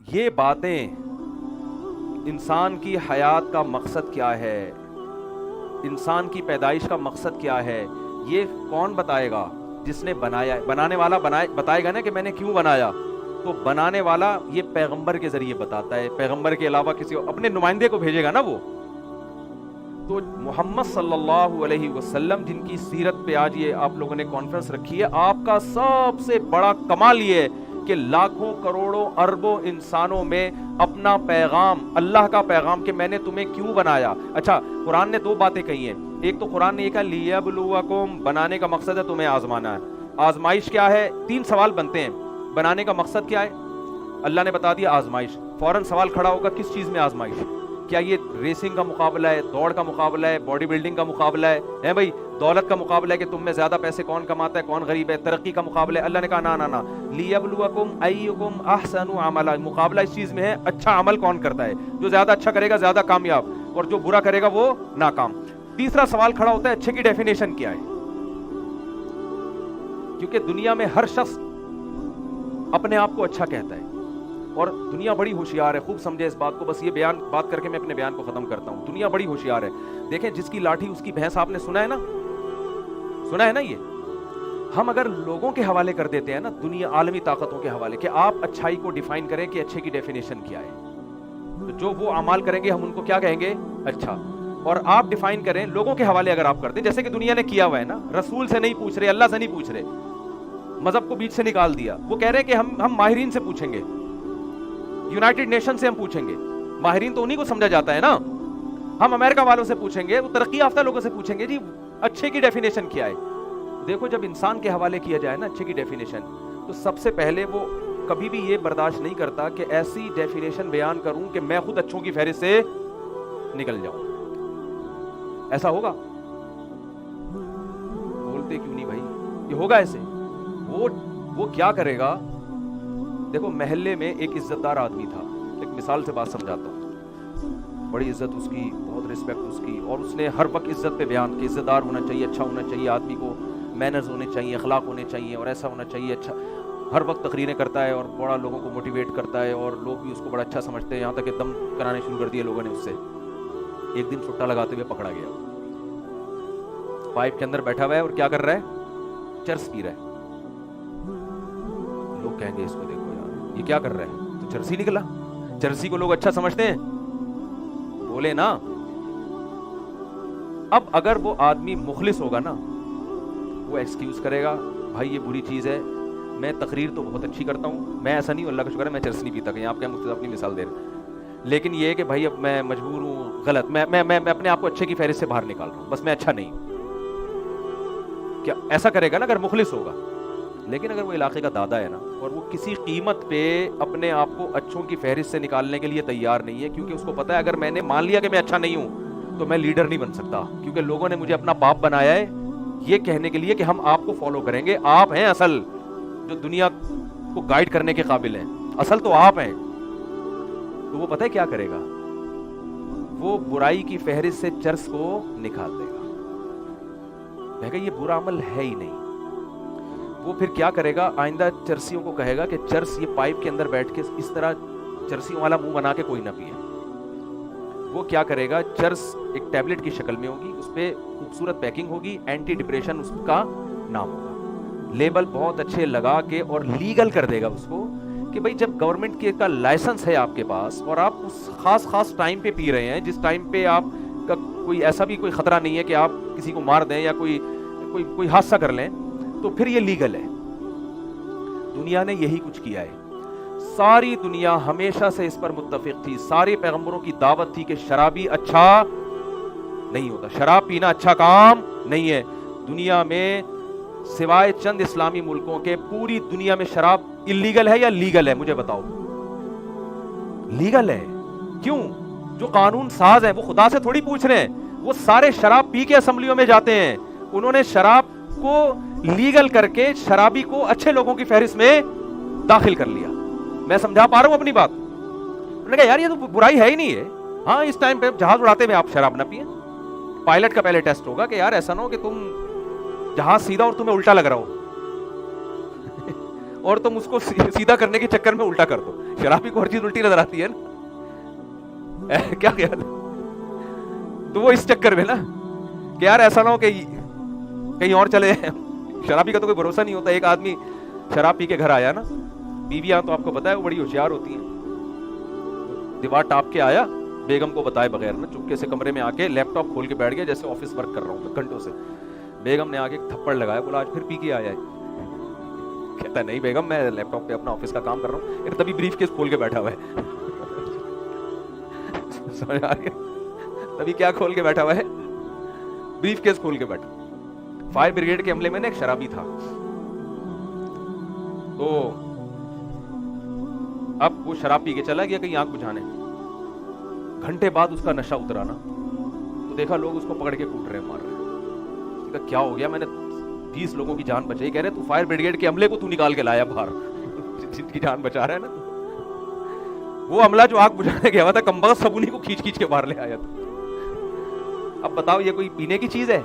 یہ باتیں انسان کی حیات کا مقصد کیا ہے، انسان کی پیدائش کا مقصد کیا ہے، یہ کون بتائے گا؟ جس نے بنایا. بنانے والا بتائے گا نا کہ میں نے کیوں بنایا. تو بنانے والا یہ پیغمبر کے ذریعے بتاتا ہے، پیغمبر کے علاوہ کسی اپنے نمائندے کو بھیجے گا نا وہ. تو محمد صلی اللہ علیہ وسلم جن کی سیرت پہ آج یہ آپ لوگوں نے کانفرنس رکھی ہے، آپ کا سب سے بڑا کمال یہ ہے کہ لاکھوں کروڑوں اربوں انسانوں میں اپنا پیغام، اللہ کا پیغام کہ میں نے تمہیں کیوں بنایا. اچھا، قرآن نے دو باتیں کہی ہیں. ایک تو قرآن نے یہ کہا لیبلوکم، بنانے کا مقصد ہے تمہیں آزمانا ہے. آزمائش کیا ہے؟ تین سوال بنتے ہیں. بنانے کا مقصد کیا ہے؟ اللہ نے بتا دیا آزمائش. فوراً سوال کھڑا ہوگا کس چیز میں آزمائش؟ کیا یہ ریسنگ کا مقابلہ ہے، دوڑ کا مقابلہ ہے، باڈی بلڈنگ کا مقابلہ ہے بھائی، دولت کا مقابلہ ہے کہ تم میں زیادہ پیسے کون کماتا ہے کون غریب ہے، ترقی کا مقابلہ ہے؟ اللہ نے کہا نا لیبلوکم ایکم احسن عملا. مقابلہ اس چیز میں ہے اچھا عمل کون کرتا ہے، جو زیادہ اچھا کرے گا زیادہ کامیاب، اور جو برا کرے گا وہ ناکام. تیسرا سوال کھڑا ہوتا ہے اچھے کی ڈیفینیشن کیا ہے؟ کیونکہ دنیا میں ہر شخص اپنے آپ کو اچھا کہتا ہے، اور دنیا بڑی ہوشیار ہے. خوب سمجھے اس بات کو. بس یہ بات کر کے میں اپنے بیان کو ختم کرتا ہوں. دنیا بڑی ہوشیار ہے. دیکھیں، جس کی لاٹھی اس کی بھینس، آپ نے سنا ہے نا یہ. ہم اگر لوگوں کے حوالے کر دیتے ہیں نا، دنیا عالمی طاقتوں کے حوالے، کہ آپ اچھائی کو ڈیفائن کریں کہ اچھے کی ڈیفینیشن کیا ہے، تو جو وہ اعمال کریں گے ہم ان کو کیا کہیں گے؟ اچھا. اور آپ ڈیفائن کریں لوگوں کے حوالے اگر آپ کرتے ہیں، جیسے کہ دنیا نے کیا ہوا ہے نا، رسول سے نہیں پوچھ رہے، اللہ سے نہیں پوچھ رہے، مذہب کو بیچ سے نکال دیا. وہ کہہ رہے ہیں کہ ہم ماہرین سے پوچھیں گے، یونائٹڈ نیشن سے ہم پوچھیں گے. ماہرین تو انہی کو سمجھا جاتا ہے نا. ہم امریکہ والوں سے پوچھیں گے، وہ ترقی یافتہ لوگوں سے پوچھیں گے جی اچھے کی ڈیفینیشن کیا ہے. دیکھو، جب انسان کے حوالے کیا جائے نا اچھے کی ڈیفینیشن، تو سب سے پہلے وہ کبھی بھی یہ برداشت نہیں کرتا کہ ایسی ڈیفینیشن بیان کروں کہ میں خود اچھوں کی فہرست سے نکل جاؤں. ایسا ہوگا؟ بولتے کیوں نہیں بھائی؟ یہ ہوگا ایسے. وہ کیا کرے گا؟ دیکھو، محلے میں ایک عزت دار آدمی تھا. ایک مثال سے بات سمجھاتا ہوں. بڑی عزت اس کی، بہت رسپیکٹ اس کی، اور اس نے ہر وقت عزت پہ بیان کہ عزت دار ہونا چاہیے، اچھا ہونا چاہیے، آدمی کو مینرز ہونے چاہیے، اخلاق ہونے چاہیے، اور ایسا ہونا چاہیے. اچھا، ہر وقت تقریریں کرتا ہے اور بڑا لوگوں کو موٹیویٹ کرتا ہے، اور لوگ بھی اس کو بڑا اچھا سمجھتے ہیں. یہاں تک کہ دم کرانے شروع کر دیے لوگوں نے اس سے. ایک دن چھٹا لگاتے ہوئے پکڑا گیا. پائپ کے اندر بیٹھا ہوا ہے اور کیا کر رہا ہے؟ چرس پی رہا ہے. لوگ کہیں گے اس کو دیکھو یار، یہ کیا کر رہا ہے؟ تو چرسی نکلا. چرسی کو لوگ اچھا سمجھتے ہیں، بولے نا. اب اگر وہ آدمی مخلص ہوگا نا، وہ ایکسکیوز کرے گا، بھائی یہ بری چیز ہے، میں تقریر تو بہت اچھی کرتا ہوں، میں ایسا نہیں ہوں، اللہ کا شکر ہے میں چرس نہیں پیتا. کہ آپ کیا مفتی صاحب اپنی مثال دے رہے ہیں، لیکن یہ ہے کہ بھائی اب میں مجبور ہوں، غلط، میں اپنے آپ کو اچھے کی فہرست سے باہر نکال رہا ہوں، بس میں اچھا نہیں ہوں. کیا ایسا کرے گا نا اگر مخلص ہوگا؟ لیکن اگر وہ علاقے کا دادا ہے نا، اور وہ کسی قیمت پہ اپنے آپ کو اچھوں کی فہرست سے نکالنے کے لیے تیار نہیں ہے، کیونکہ اس کو پتا ہے اگر میں نے مان لیا کہ میں اچھا نہیں ہوں تو میں لیڈر نہیں بن سکتا، کیونکہ لوگوں نے مجھے اپنا باپ بنایا ہے یہ کہنے کے لیے کہ ہم آپ کو فالو کریں گے، آپ ہیں اصل جو دنیا کو گائیڈ کرنے کے قابل ہیں، اصل تو آپ ہیں. تو وہ پتہ ہے کیا کرے گا؟ وہ برائی کی فہرست سے چرس کو نکال دے گا. کہے گا یہ برا عمل ہے ہی نہیں. وہ پھر کیا کرے گا؟ آئندہ چرسیوں کو کہے گا کہ چرس یہ پائپ کے اندر بیٹھ کے اس طرح چرسیوں والا منہ بنا کے کوئی نہ پیے. وہ کیا کرے گا؟ چرس ایک ٹیبلٹ کی شکل میں ہوگی، اس پہ خوبصورت پیکنگ ہوگی، اینٹی ڈپریشن اس کا نام ہوگا، لیبل بہت اچھے لگا کے، اور لیگل کر دے گا اس کو کہ بھئی جب گورنمنٹ کا لائسنس ہے آپ کے پاس، اور آپ اس خاص ٹائم پہ پی رہے ہیں جس ٹائم پہ آپ کا کوئی ایسا بھی کوئی خطرہ نہیں ہے کہ آپ کسی کو مار دیں یا کوئی حادثہ کر لیں، تو پھر یہ لیگل ہے. دنیا نے یہی کچھ کیا ہے. ساری دنیا ہمیشہ سے اس پر متفق تھی، سارے پیغمبروں کی دعوت تھی کہ شرابی اچھا نہیں ہوتا، شراب پینا اچھا کام نہیں ہے. دنیا میں سوائے چند اسلامی ملکوں کے پوری دنیا میں شراب اللیگل ہے یا لیگل ہے؟ مجھے بتاؤ. لیگل ہے. کیوں؟ جو قانون ساز ہیں وہ خدا سے تھوڑی پوچھ رہے ہیں، وہ سارے شراب پی کے اسمبلیوں میں جاتے ہیں. انہوں نے شراب کو لیگل کر کے شرابی کو اچھے لوگوں کی فہرست میں داخل کر لیا. میں سمجھا پا رہا ہوں اپنی بات؟ انہوں نے کہا یار یہ تو برائی ہے ہی نہیں ہے. ہاں، اس ٹائم پہ جہاز اڑاتے ہوئے آپ شراب نہ پیئیں. پائلٹ کا پہلے ٹیسٹ ہوگا کہ یار ایسا نہ ہو کہ تم جہاز سیدھا اور تمہیں الٹا لگ رہا ہو. اور تم اس کو سیدھا کرنے کے چکر میں الٹا کر دو. شرابی کو ہر چیز الٹی نظر آتی ہے نا, کیا خیال ہے؟ تو وہ اس چکر میں نا کہ یار ایسا نہ ہو کہ کہیں اور چلے جائیں. شرابی کا تو کوئی بھروسہ نہیں ہوتا. ایک آدمی شراب پی کے گھر آیا نا, بیویاں تو آپ کو پتا ہے وہ بڑی ہوشیار ہوتی ہیں, دیوار ٹاپ کے آیا بیگم کو بتائے بغیر نا, چپکے سے کمرے میں آ کے لیپ ٹاپ کھول کے بیٹھ گیا جیسے آفس ورک کر رہا ہوں میں گھنٹوں سے. بیگم نے آ کے تھپڑ لگایا, بولا آج پھر پی کے آیا ہے. کہتا ہے نہیں بیگم میں لیپ ٹاپ پہ اپنا آفس کا کام کر رہا ہوں. تبھی بریف کیس کھول کے بیٹھا ہوا ہے. سمجھ آ گیا؟ تبھی کیا کھول کے بیٹھا ہوا ہے؟ بریف کیس کھول کے بیٹھا. فائر بریگیڈ کے عملے میں ایک شرابی تھا, تو اب وہ شراب پی کے چلا گیا کہیں آگ بجھانے. گھنٹے بعد اس کا نشہ اترا نا, تو دیکھا لوگ اس کو پکڑ کے کوٹ رہے مار رہے. کیا ہو گیا؟ میں نے 20 لوگوں کی جان بچائی. کہہ رہے تو فائر بریگیڈ کے عملے کو تو نکال کے لایا باہر, جن کی جان بچا رہا ہے نا. وہ عملہ جو آگ بجھانے گیا ہوا تھا کمبخت سب انہیں کو کھینچ کھینچ کے باہر لے آیا تھا. اب بتاؤ یہ کوئی پینے کی چیز ہے؟